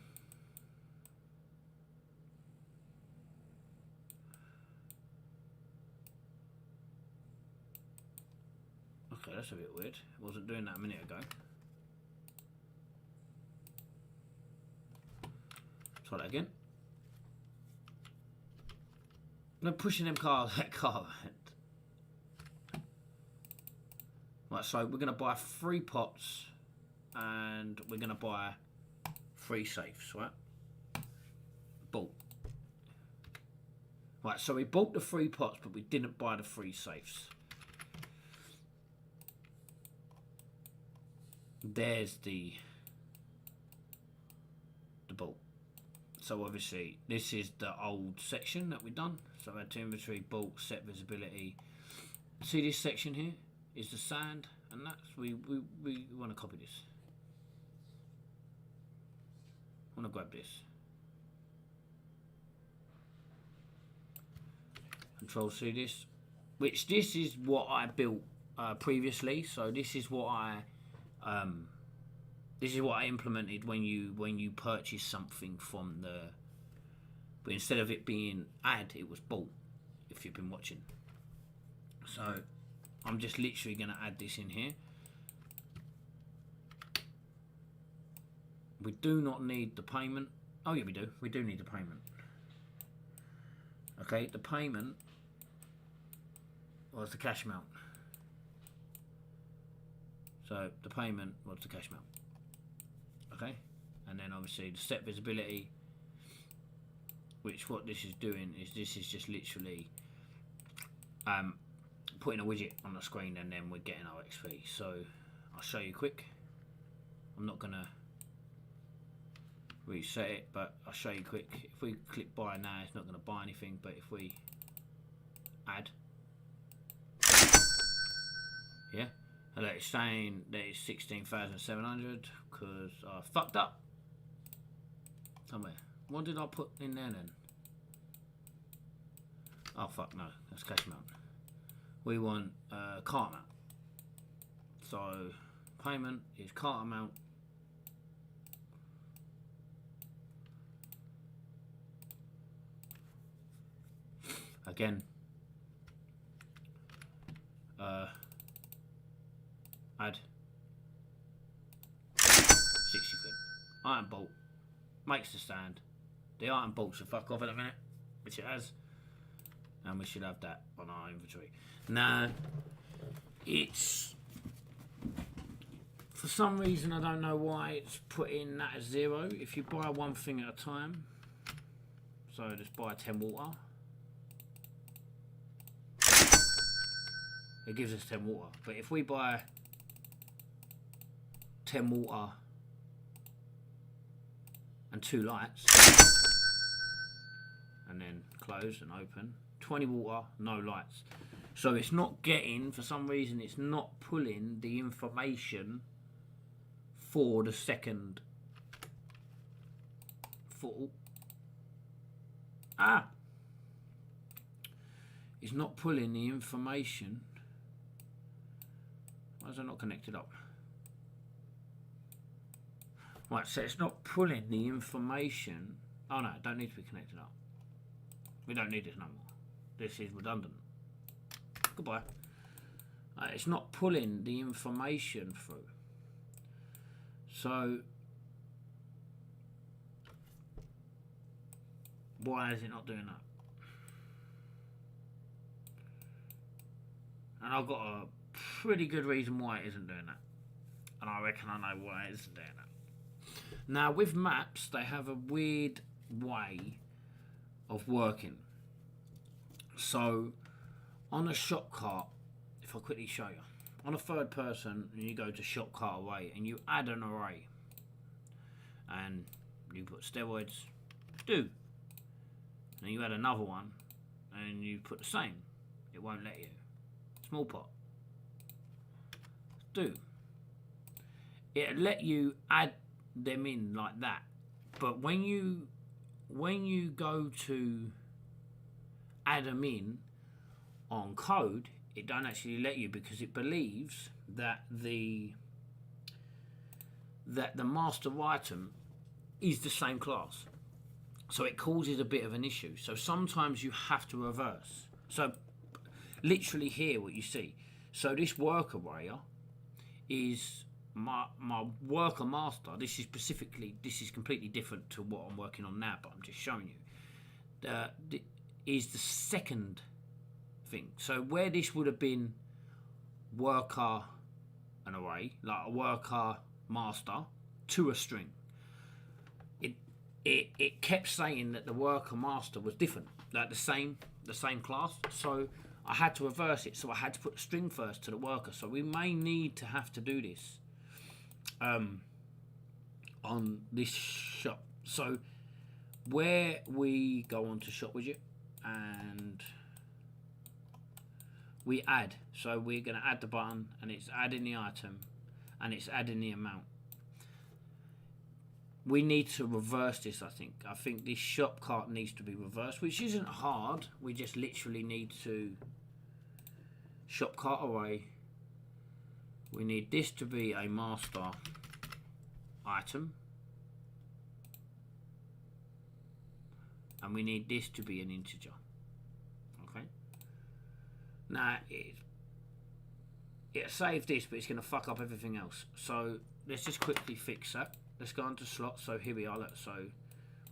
Okay, that's a bit weird. It wasn't doing that a minute ago. Try that again. No pushing them cars, that car. Right, so we're going to buy 3 pots and we're going to buy 3 safes, right? Bolt. Right, so we bought the 3 pots, but we didn't buy the 3 safes. There's the bolt. So obviously this is the old section that we've done. So add to inventory, bolt, set visibility. See this section here is the sand, and that's we want to copy this. I want to grab this. Control C this, which this is what I built previously. So this is what I implemented when you purchase something from the. But instead of it being add, it was bolt. If you've been watching. So I'm just literally going to add this in here. We do not need the payment. Oh yeah, we do. We do need the payment. Okay, the payment was the cash amount. So the payment was the cash amount. Okay, and then obviously the set visibility, which what this is doing is this is just literally putting a widget on the screen, and then we're getting our XP. So I'll show you quick. I'm not gonna reset it, but I'll show you quick. If we click buy now, it's not going to buy anything, but if we add, yeah, and it's saying that it's 16,700 because I fucked up somewhere. What did I put in there then? Oh fuck, no, that's cash amount. We want cart amount. So payment is cart amount. Again, add 60 quid. Iron bolt makes the stand. The iron bolt should fuck off in a minute, which it has, and we should have that on our inventory. Now, it's for some reason I don't know why it's putting that as 0. If you buy one thing at a time, so just buy 10 water. It gives us 10 water, but if we buy 10 water and 2 lights, and then close and open, 20 water, no lights. So it's not getting, for some reason, it's not pulling the information for the second full. It's not pulling the information. Why is it not connected up? Right, so it's not pulling the information. Oh no, it don't need to be connected up. We don't need this no more. This is redundant. Goodbye. It's not pulling the information through. So why is it not doing that? And I've got a pretty good reason why it isn't doing that, and I reckon I know why it isn't doing that. Now with maps, they have a weird way of working. So on a shop cart, if I quickly show you, on a third person, and you go to shop cart array and you add an array, and you put steroids, do, and you add another one and you put the same, it won't let you. Small pot, do. It'll let you add them in like that, but when you go to add them in on code, it don't actually let you, because it believes that the master item is the same class, so it causes a bit of an issue. So sometimes you have to reverse. So literally here what you see, so this worker array is my worker master. This is completely different to what I'm working on now, but I'm just showing you. Is the second thing. So where this would have been worker an array, like a worker master to a string, it kept saying that the worker master was different, like the same class. So I had to reverse it. So I had to put the string first to the worker. So we may need to have to do this on this shop. So where we go on to shop widget and we add, so we're going to add the button, and it's adding the item and it's adding the amount. We need to reverse this. I think this shop cart needs to be reversed, which isn't hard. We just literally need to shop cart array. We need this to be a master item, and we need this to be an integer. Okay. Now it's it saved this, but it's going to fuck up everything else. So let's just quickly fix that. Let's go into slot. So here we are. So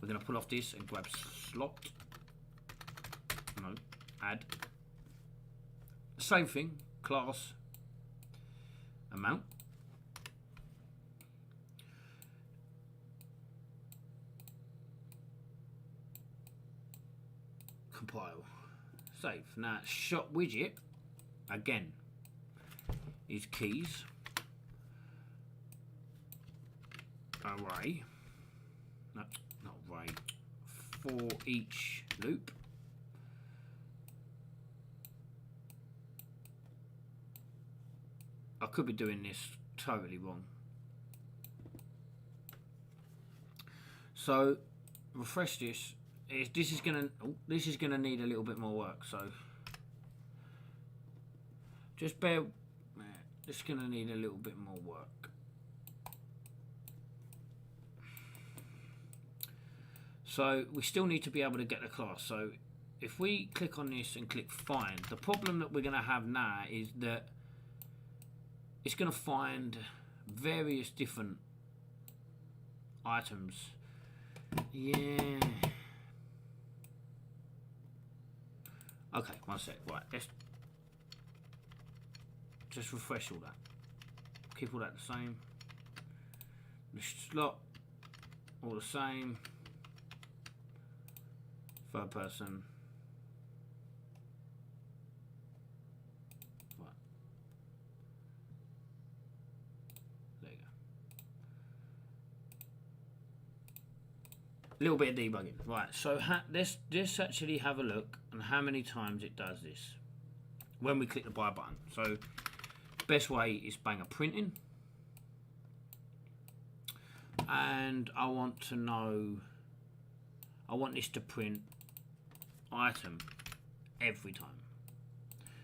we're going to pull off this and grab slot. No, add. Same thing. Class. Amount. Compile. Save. Now shop widget again is keys array, no, not array, for each loop. I could be doing this totally wrong. So refresh this. This is gonna need a little bit more work. So just bear. It's gonna need a little bit more work. So we still need to be able to get the class. So if we click on this and click find, the problem that we're gonna have now is that it's gonna find various different items. Yeah. Okay, one sec. Right, let's just refresh all that. Keep all that the same. The slot, all the same. Third person. Right. There you go. A little bit of debugging. Right, so let's actually have a look on how many times it does this when we click the buy button. So best way is banger printing, and I want to know, I want this to print item every time.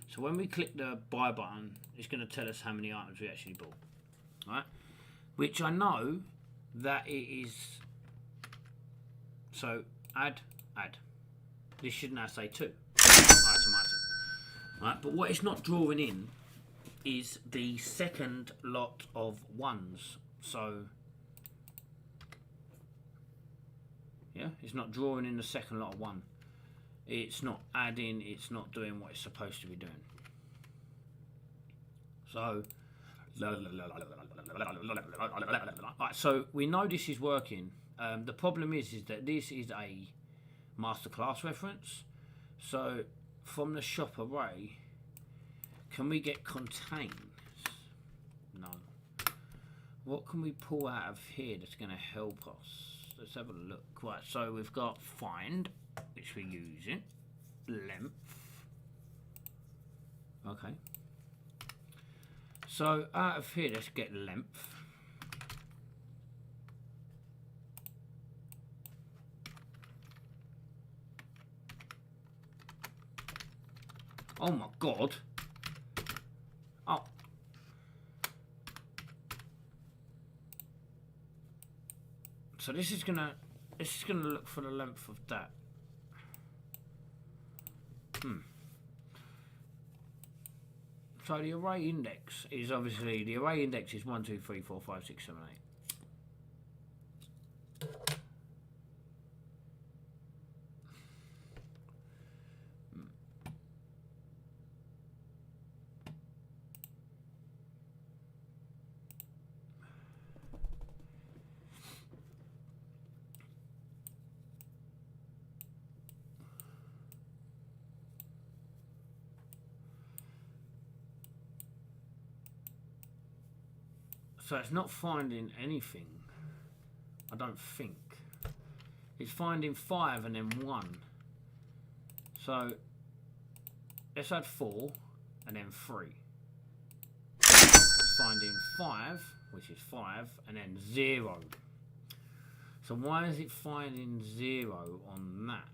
So when we click the buy button, it's going to tell us how many items we actually bought, right? Which I know that it is. So add. This should now say 2 item, right? But what it's not drawing in is the second lot of ones. So yeah, it's not drawing in the second lot of 1. It's not adding, it's not doing what it's supposed to be doing. So right, so we know this is working. The problem is that this is a masterclass reference. So from the shop array, can we get contains? No. What can we pull out of here that's going to help us? Let's have a look. Right, so we've got find, which we're using. Length. Okay. So out of here, let's get length. Oh my god. Oh. So this is gonna look for the length of that. So the array index is obviously, the array index is 1, 2, 3, 4, 5, 6, 7, 8. So it's not finding anything, I don't think. It's finding 5 and then 1. So let's add 4 and then 3. It's finding 5, which is 5, and then 0. So why is it finding 0 on that?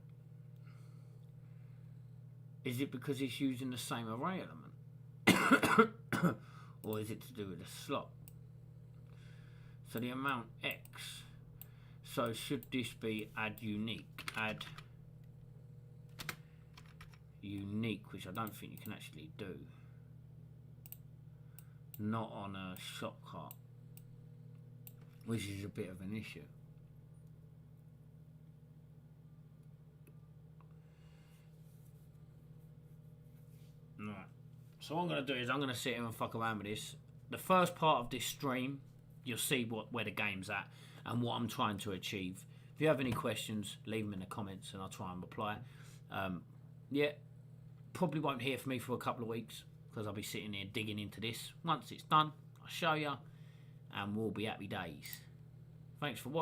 Is it because it's using the same array element? Or is it to do with the slot? So the amount X. So should this be add unique? Add unique, which I don't think you can actually do. not on a shop cart, which is a bit of an issue. Right. So what I'm going to do is I'm going to sit here and fuck around with this. The first part of this stream, you'll see where the game's at and what I'm trying to achieve. If you have any questions, leave them in the comments and I'll try and reply. Yeah, probably won't hear from me for a couple of weeks because I'll be sitting here digging into this. Once it's done, I'll show you and we'll be happy days. Thanks for watching.